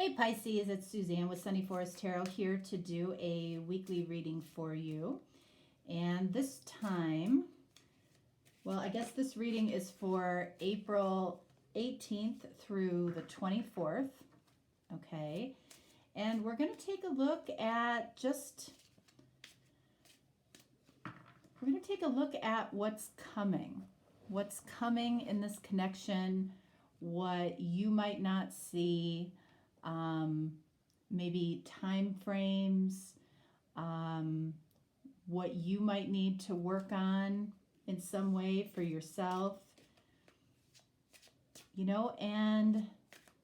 Hey Pisces, it's Suzanne with Sunny Forest Tarot here to do a weekly reading for you. And this time, well, I guess this reading is for April 18th through the 24th. Okay. And we're going to take a look at what's coming. What's coming in this connection, what you might not see. Maybe time frames, what you might need to work on in some way for yourself, and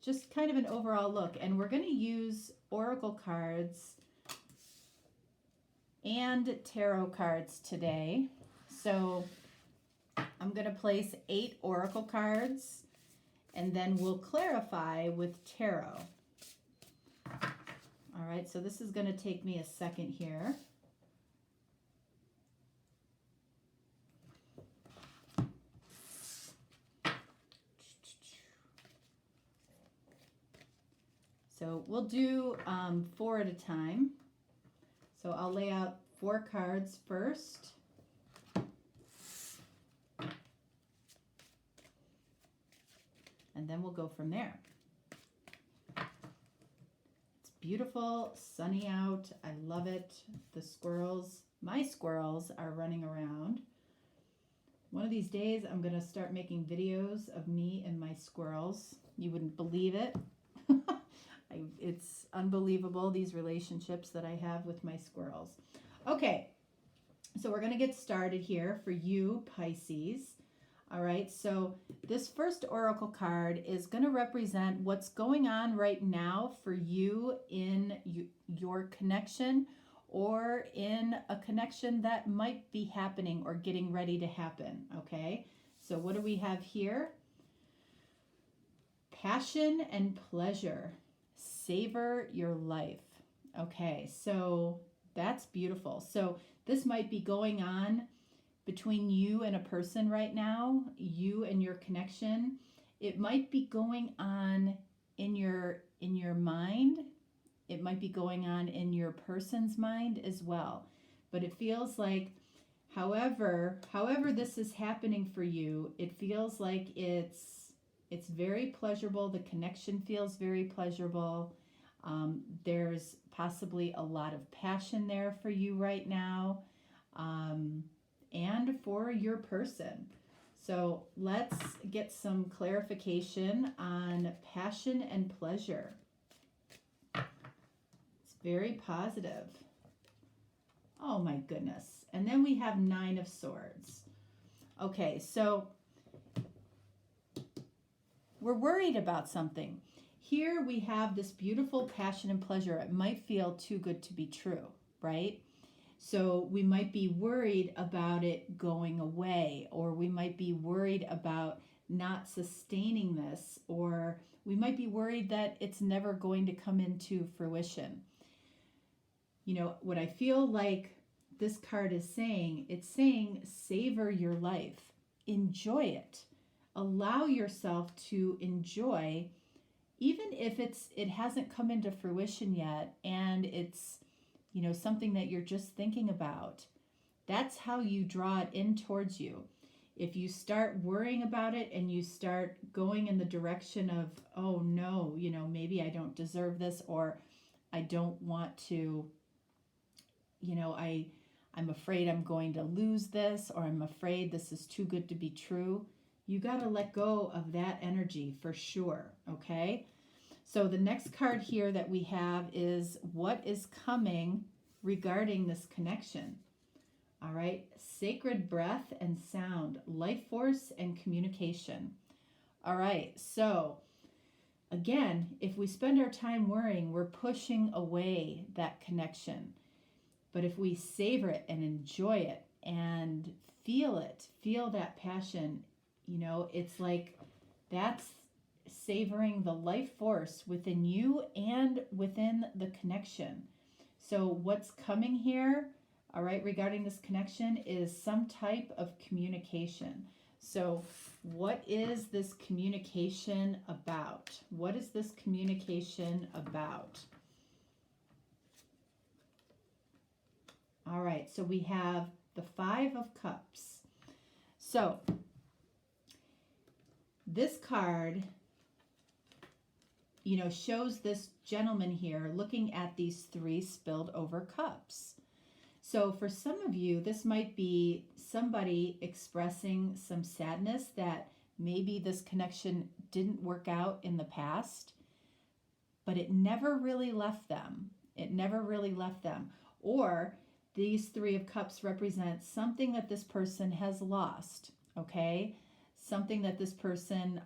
just kind of an overall look. And we're going to use oracle cards and tarot cards today. So I'm going to place 8 oracle cards, and then we'll clarify with tarot. All right, so this is going to take me a second here. So we'll do 4 at a time. So I'll lay out 4 cards first. And then we'll go from there. Beautiful, sunny out. I love it. The squirrels, my squirrels, are running around. One of these days, I'm going to start making videos of me and my squirrels. You wouldn't believe it. It's unbelievable, these relationships that I have with my squirrels. Okay, so we're going to get started here for you, Pisces. All right, so this first oracle card is going to represent what's going on right now for you in your connection, or in a connection that might be happening or getting ready to happen, okay? So what do we have here? Passion and pleasure. Savor your life. Okay, so that's beautiful. So this might be going on between you and a person right now, you and your connection. It might be going on in your mind. It might be going on in your person's mind as well. But it feels like however this is happening for you, it feels like it's very pleasurable. The connection feels very pleasurable. There's possibly a lot of passion there for you right now. And for your person. So let's get some clarification on passion and pleasure. It's very positive. Oh my goodness. And then we have 9 of Swords. Okay, so we're worried about something. Here we have this beautiful passion and pleasure. It might feel too good to be true, right? So we might be worried about it going away, or we might be worried about not sustaining this, or we might be worried that it's never going to come into fruition. What I feel like this card is saying, it's saying savor your life, enjoy it, allow yourself to enjoy, even if it hasn't come into fruition yet, and it's something that you're just thinking about. That's how you draw it in towards you. If you start worrying about it and you start going in the direction of, oh no, maybe I don't deserve this, or I don't want to, I'm afraid I'm going to lose this, or I'm afraid this is too good to be true. You got to let go of that energy for sure, okay? So the next card here that we have is what is coming regarding this connection. All right, sacred breath and sound, life force and communication. All right, so again, if we spend our time worrying, we're pushing away that connection. But if we savor it and enjoy it and feel that passion, it's like that's savoring the life force within you and within the connection. So what's coming here, all right, regarding this connection is some type of communication. So What is this communication about? What is this communication about? All right, so we have the Five of Cups. So this card, you know, shows this gentleman here looking at these three spilled over cups. So for some of you, this might be somebody expressing some sadness that maybe this connection didn't work out in the past, but it never really left them. It never really left them. Or these Three of Cups represent something that this person has lost, okay? Something that this person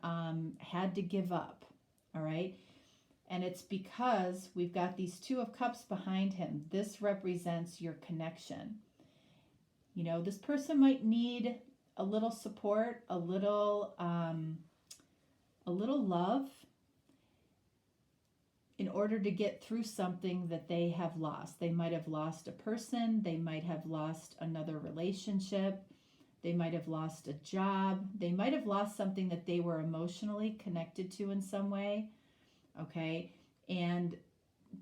had to give up, all right? And it's because we've got these Two of Cups behind him. This represents your connection. You know, this person might need a little support, a little love in order to get through something that they have lost. They might have lost a person. They might have lost another relationship. They might have lost a job. They might have lost something that they were emotionally connected to in some way. Okay, and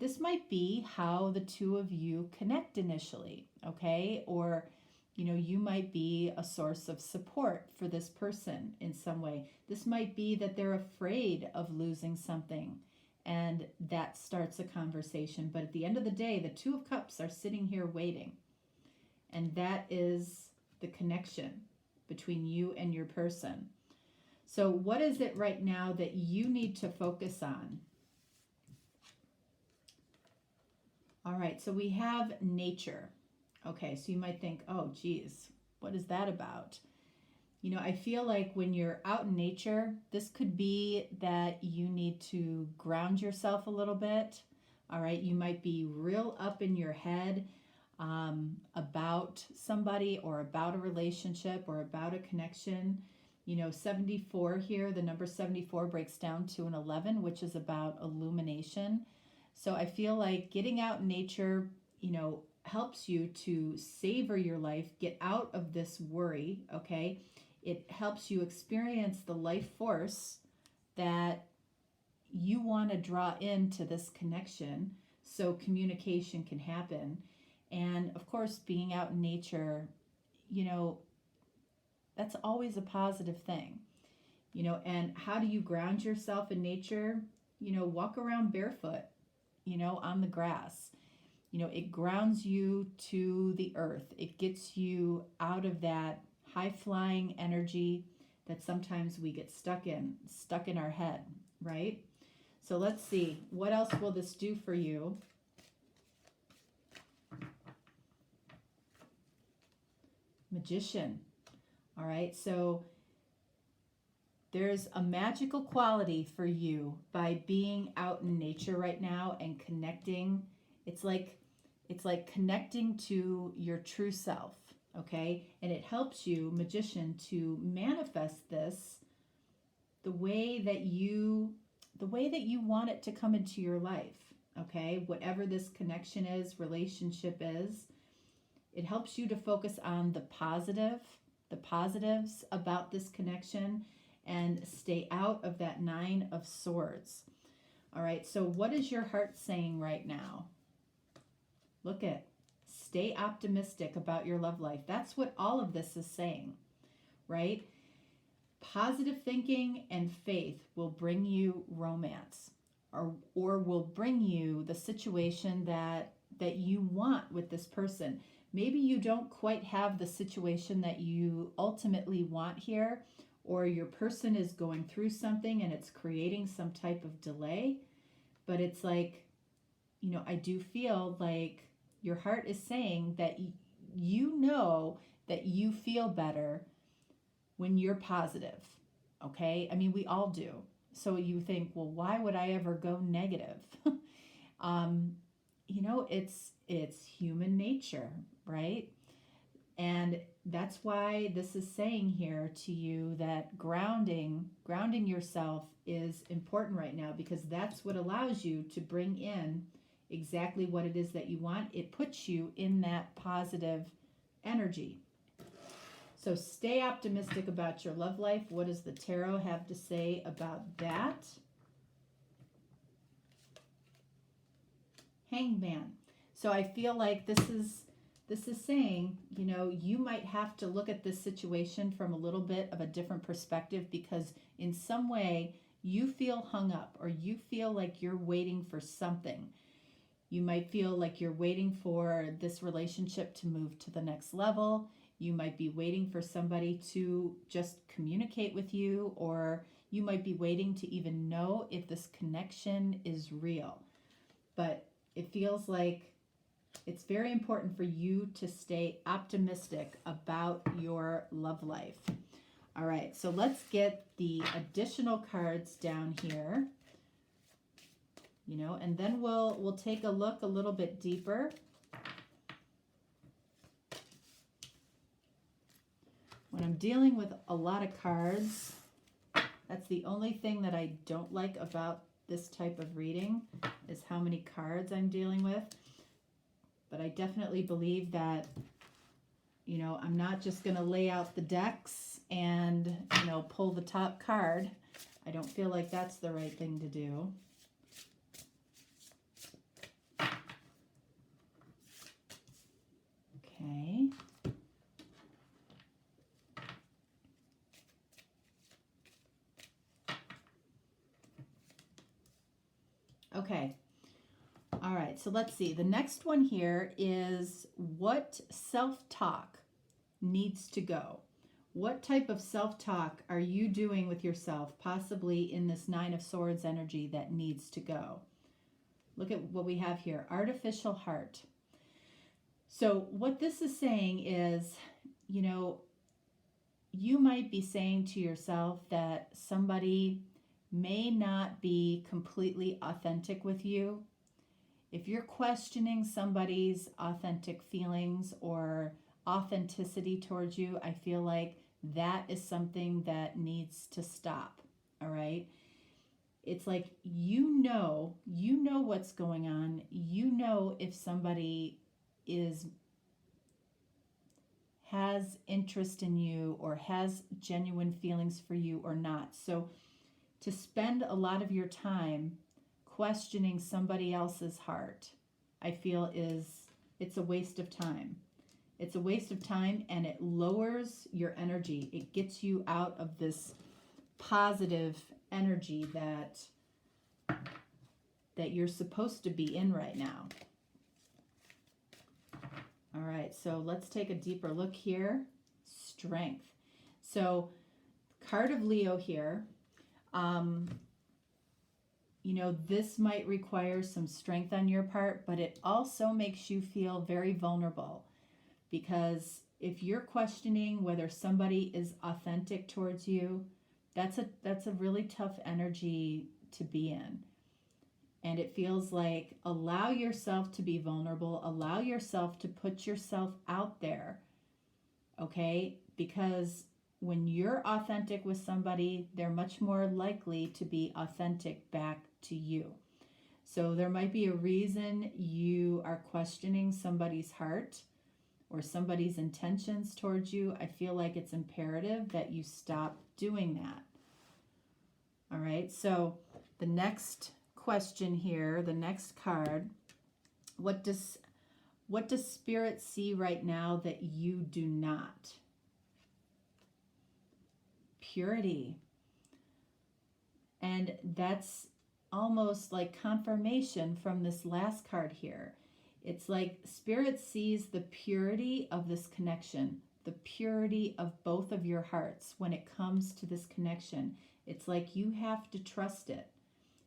this might be how the two of you connect initially, okay? Or, you know, you might be a source of support for this person in some way. This might be that they're afraid of losing something, and that starts a conversation. But at the end of the day, the Two of Cups are sitting here waiting, and that is the connection between you and your person. So what is it right now that you need to focus on? All right, so we have nature. Okay, so you might think, oh, geez, what is that about? You know, I feel like when you're out in nature, this could be that you need to ground yourself a little bit. All right, you might be real up in your head about somebody or about a relationship or about a connection. You know, 74 here, the number 74 breaks down to an 11, which is about illumination. So I feel like getting out in nature, you know, helps you to savor your life, get out of this worry, okay? It helps you experience the life force that you want to draw into this connection so communication can happen. And of course, being out in nature, you know, that's always a positive thing, you know. And how do you ground yourself in nature? You know, walk around barefoot, you know, on the grass. You know, it grounds you to the earth. It gets you out of that high-flying energy that sometimes we get stuck in our head, right? So let's see, what else will this do for you? Magician. All right, so there's a magical quality for you by being out in nature right now and connecting. It's like connecting to your true self, okay? And it helps you, magician, to manifest this the way that you want it to come into your life, okay? Whatever this connection is, relationship is, it helps you to focus on the positives about this connection and stay out of that Nine of Swords. All right, so what is your heart saying right now? Look at, stay optimistic about your love life. That's what all of this is saying, right? Positive thinking and faith will bring you romance, or will bring you the situation that you want with this person. Maybe you don't quite have the situation that you ultimately want here, or your person is going through something and it's creating some type of delay. But it's like, you know, I do feel like your heart is saying that you know that you feel better when you're positive, okay? I mean, we all do. So you think, well, why would I ever go negative? You know, it's human nature, right? And that's why this is saying here to you that grounding yourself is important right now, because that's what allows you to bring in exactly what it is that you want. It puts you in that positive energy. So stay optimistic about your love life. What does the tarot have to say about that? Hanged Man. So I feel like this is saying, you know, you might have to look at this situation from a little bit of a different perspective, because in some way you feel hung up, or you feel like you're waiting for something. You might feel like you're waiting for this relationship to move to the next level. You might be waiting for somebody to just communicate with you, or you might be waiting to even know if this connection is real. But it feels like it's very important for you to stay optimistic about your love life. All right, so let's get the additional cards down here. You know, and then we'll take a look a little bit deeper. When I'm dealing with a lot of cards, that's the only thing that I don't like about this type of reading, is how many cards I'm dealing with. But I definitely believe that, you know, I'm not just going to lay out the decks and, you know, pull the top card. I don't feel like that's the right thing to do. Okay. Okay. All right, so let's see. The next one here is, what self-talk needs to go? What type of self-talk are you doing with yourself, possibly in this Nine of Swords energy, that needs to go? Look at what we have here, artificial heart. So what this is saying is, you know, you might be saying to yourself that somebody may not be completely authentic with you. If you're questioning somebody's authentic feelings or authenticity towards you, I feel like that is something that needs to stop. All right. It's like, you know what's going on. You know if somebody has interest in you or has genuine feelings for you or not. So to spend a lot of your time questioning somebody else's heart, I feel it's a waste of time. It's a waste of time, and it lowers your energy. It gets you out of this positive energy that you're supposed to be in right now. All right, so let's take a deeper look here. Strength. So card of Leo here. You know, this might require some strength on your part, but it also makes you feel very vulnerable, because if you're questioning whether somebody is authentic towards you, that's a really tough energy to be in. And it feels like, allow yourself to be vulnerable, allow yourself to put yourself out there, okay? Because when you're authentic with somebody, they're much more likely to be authentic back to you. So there might be a reason you are questioning somebody's heart or somebody's intentions towards you. I feel like it's imperative that you stop doing that. All right, so the next question here, the next card, what does Spirit see right now that you do not? Purity. And that's almost like confirmation from this last card here. It's like Spirit sees the purity of this connection, the purity of both of your hearts when it comes to this connection. It's like you have to trust it.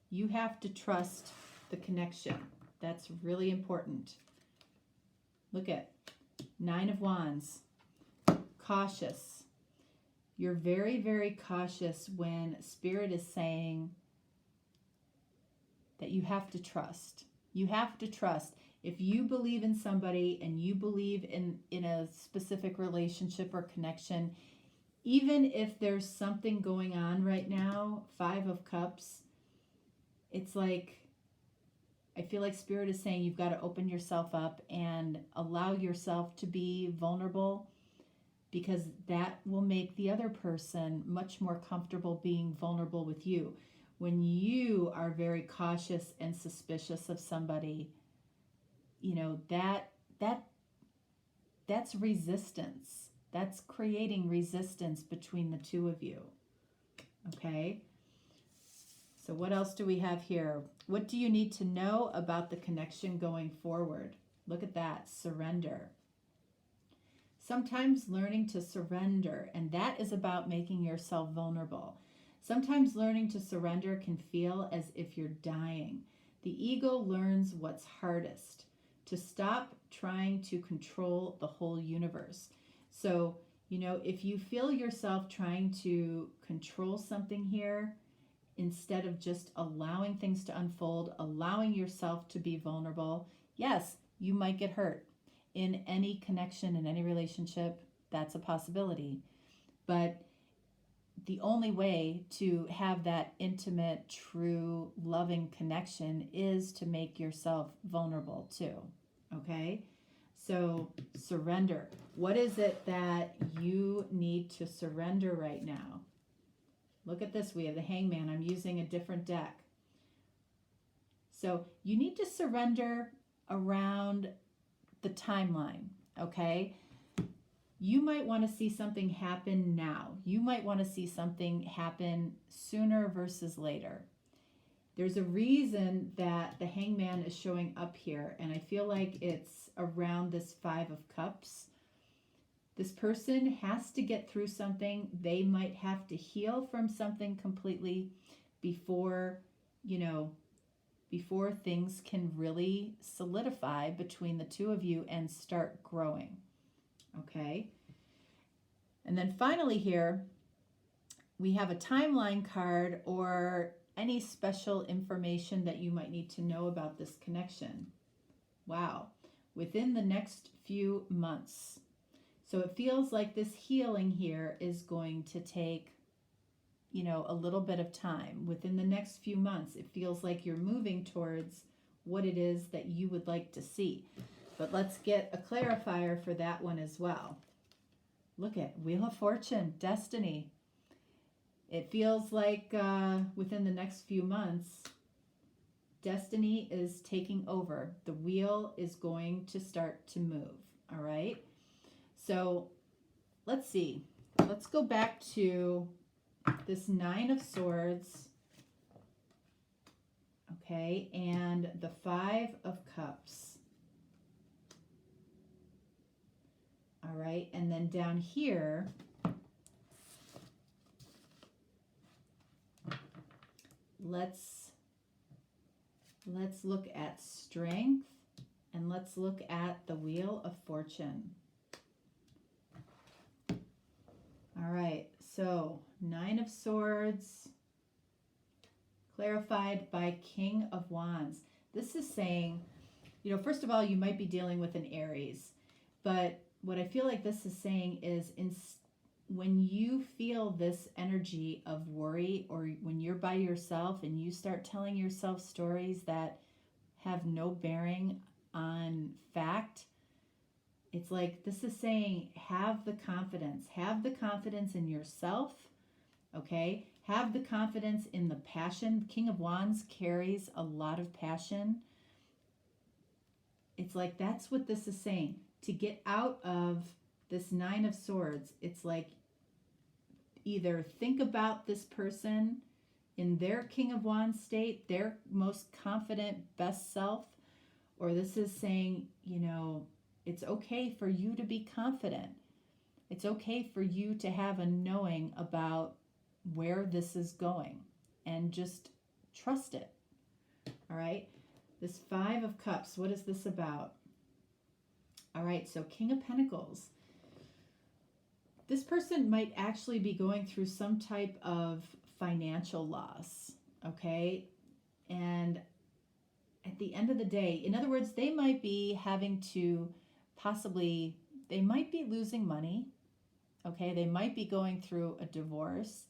You have to trust the connection. That's really important. Look at Nine of Wands. Cautious. You're very, very cautious when Spirit is saying that you have to trust. You have to trust. If you believe in somebody and you believe in a specific relationship or connection, even if there's something going on right now, Five of Cups, it's like, I feel like Spirit is saying you've got to open yourself up and allow yourself to be vulnerable because that will make the other person much more comfortable being vulnerable with you. When you are very cautious and suspicious of somebody, you know, that's resistance. That's creating resistance between the two of you. Okay? So what else do we have here? What do you need to know about the connection going forward? Look at that, surrender. Sometimes learning to surrender, and that is about making yourself vulnerable. Sometimes learning to surrender can feel as if you're dying. The ego learns what's hardest, to stop trying to control the whole universe. So, you know, if you feel yourself trying to control something here, instead of just allowing things to unfold, allowing yourself to be vulnerable, yes, you might get hurt. In any connection, in any relationship, that's a possibility. But the only way to have that intimate, true, loving connection is to make yourself vulnerable too. Okay? So surrender. What is it that you need to surrender right now? Look at this. We have the Hangman. I'm using a different deck. So you need to surrender around the timeline, okay? You might want to see something happen now. You might want to see something happen sooner versus later. There's a reason that the Hangman is showing up here, and I feel like it's around this Five of Cups. This person has to get through something. They might have to heal from something completely before, you know, before things can really solidify between the two of you and start growing. Okay? And then finally here, we have a timeline card or any special information that you might need to know about this connection. Wow. Within the next few months. So it feels like this healing here is going to take, you know, a little bit of time. Within the next few months, it feels like you're moving towards what it is that you would like to see. But let's get a clarifier for that one as well. Look at Wheel of Fortune, Destiny. It feels like within the next few months, Destiny is taking over. The wheel is going to start to move, all right? So let's see. Let's go back to this Nine of Swords, okay, and the Five of Cups. All right, and then down here, let's look at strength, and let's look at the Wheel of Fortune. All right, so Nine of Swords, clarified by King of Wands. This is saying, you know, first of all, you might be dealing with an Aries, but what I feel like this is saying is when you feel this energy of worry, or when you're by yourself and you start telling yourself stories that have no bearing on fact, it's like this is saying have the confidence in yourself, okay? Have the confidence in the passion. King of Wands carries a lot of passion. It's like that's what this is saying. To get out of this Nine of Swords, it's like either think about this person in their King of Wands state, their most confident, best self, or this is saying, you know, it's okay for you to be confident. It's okay for you to have a knowing about where this is going and just trust it. All right. This Five of Cups, what is this about? All right. So King of Pentacles. This person might actually be going through some type of financial loss. Okay. And at the end of the day, in other words, they might be having to they might be losing money, okay? They might be going through a divorce.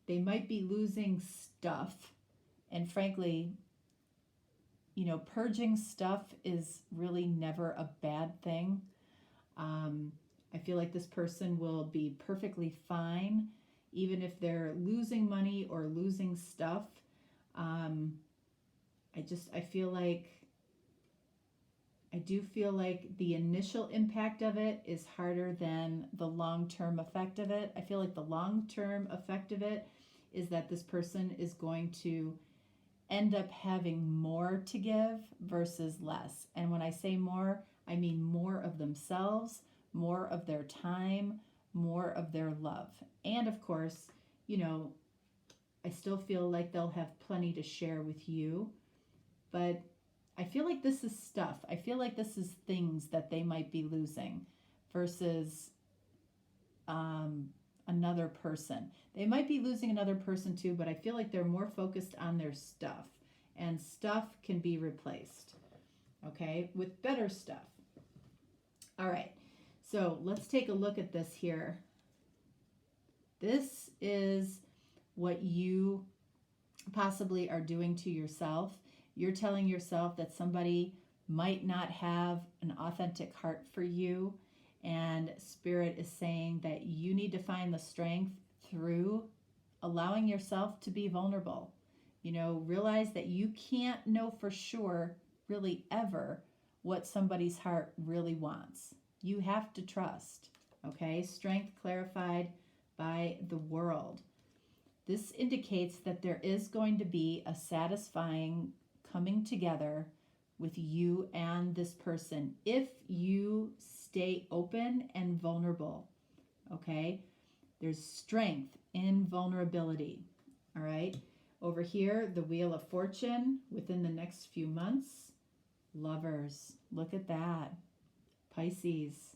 They might be losing stuff. And frankly, you know, purging stuff is really never a bad thing. I feel like this person will be perfectly fine, even if they're losing money or losing stuff. I do feel like the initial impact of it is harder than the long-term effect of it. I feel like the long-term effect of it is that this person is going to end up having more to give versus less. And when I say more, I mean more of themselves, more of their time, more of their love. And of course, I still feel like they'll have plenty to share with you, but I feel like this is stuff. I feel like this is things that they might be losing versus another person. They might be losing another person too, but I feel like they're more focused on their stuff, and stuff can be replaced, okay, with better stuff. All right, so let's take a look at this here. This is what you possibly are doing to yourself. You're telling yourself that somebody might not have an authentic heart for you, and Spirit is saying that you need to find the strength through allowing yourself to be vulnerable. Realize that you can't know for sure, really ever, what somebody's heart really wants. You have to trust, okay? Strength clarified by the world. This indicates that there is going to be a satisfying coming together with you and this person if you stay open and vulnerable, okay? There's strength in vulnerability, all right? Over here, the Wheel of Fortune within the next few months. Lovers, look at that. Pisces.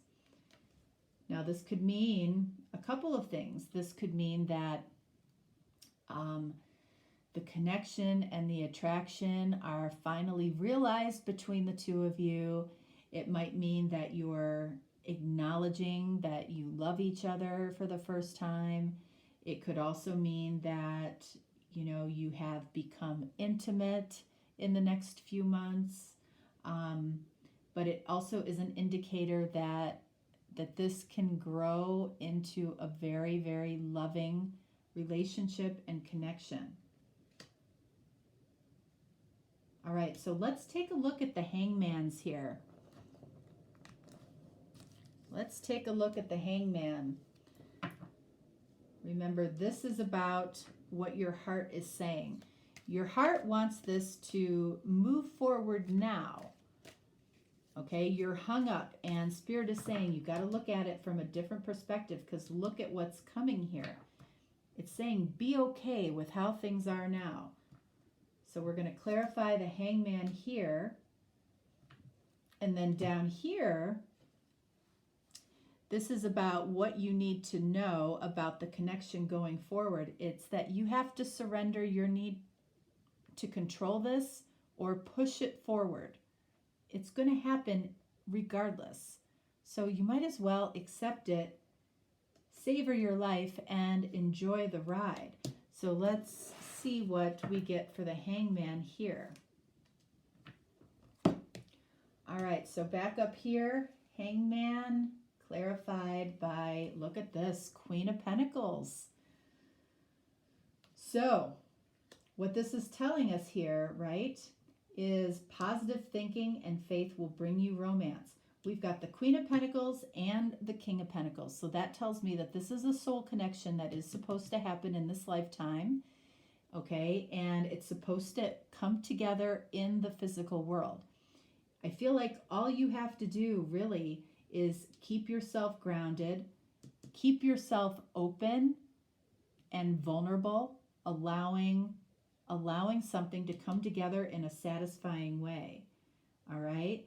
Now, this could mean a couple of things. This could mean that the connection and the attraction are finally realized between the two of you. It might mean that you're acknowledging that you love each other for the first time. It could also mean that, you have become intimate in the next few months. But it also is an indicator that this can grow into a very, very loving relationship and connection. All right, so let's take a look at the hangmans here. Let's take a look at the hangman. Remember, this is about what your heart is saying. Your heart wants this to move forward now. Okay, you're hung up, and Spirit is saying you got to look at it from a different perspective, because look at what's coming here. It's saying be okay with how things are now. So we're going to clarify the hangman here. And then down here, this is about what you need to know about the connection going forward. It's that you have to surrender your need to control this or push it forward. It's going to happen regardless. So you might as well accept it, savor your life, and enjoy the ride. So let's see what we get for the hangman here. All right, so back up here, hangman clarified by, look at this, Queen of Pentacles. So what this is telling us here, right, is positive thinking and faith will bring you romance. We've got the Queen of Pentacles and the King of Pentacles. So that tells me that this is a soul connection that is supposed to happen in this lifetime, okay? And it's supposed to come together in the physical world. I feel like all you have to do really is keep yourself grounded, keep yourself open and vulnerable, allowing something to come together in a satisfying way, all right?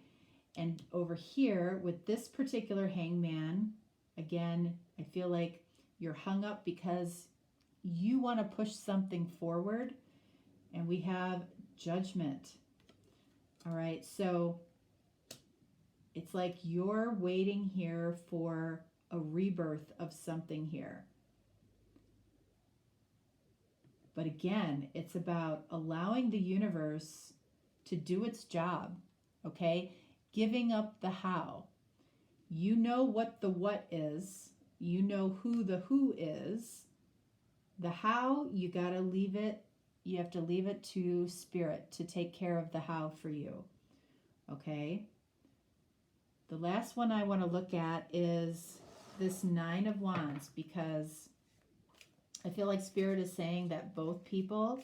And over here with this particular hangman, again, I feel like you're hung up because you want to push something forward, and we have judgment. All right, so it's like you're waiting here for a rebirth of something here. But again, it's about allowing the universe to do its job, okay? Giving up the how. You know what the what is. You know who the who is. The how, you got to leave it. You have to leave it to spirit to take care of the how for you. Okay? The last one I want to look at is this Nine of Wands, because I feel like Spirit is saying that both people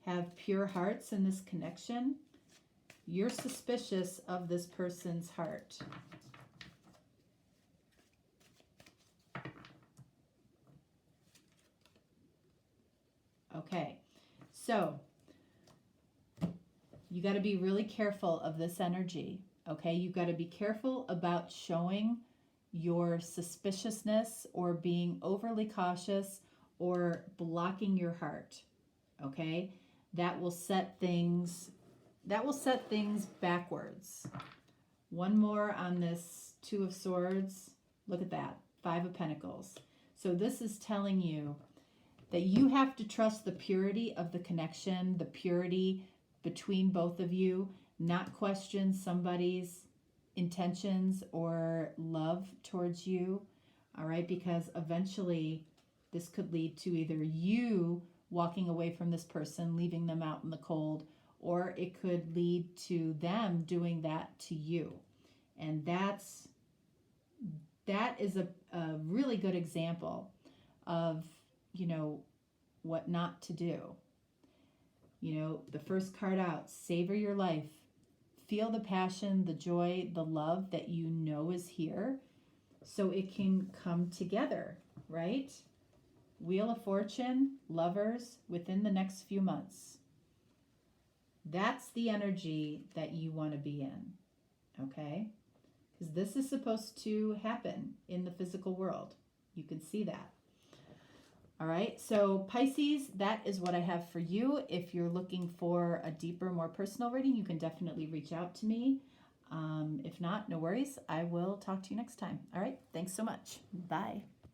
have pure hearts in this connection. You're suspicious of this person's heart. Okay, so you got to be really careful of this energy. Okay, you got to be careful about showing your suspiciousness or being overly cautious or blocking your heart. Okay, that will set things backwards. One more on this Two of Swords. Look at that, Five of Pentacles. So this is telling you that you have to trust the purity of the connection, the purity between both of you, not question somebody's intentions or love towards you, all right? Because eventually this could lead to either you walking away from this person, leaving them out in the cold, or it could lead to them doing that to you. And that is a really good example of, you know, what not to do. You know, the first card out, savor your life. Feel the passion, the joy, the love that you know is here so it can come together, right? Wheel of Fortune, lovers, within the next few months. That's the energy that you want to be in, okay? Because this is supposed to happen in the physical world. You can see that. All right, so Pisces, that is what I have for you. If you're looking for a deeper, more personal reading, you can definitely reach out to me. If not, no worries. I will talk to you next time. All right, thanks so much. Bye.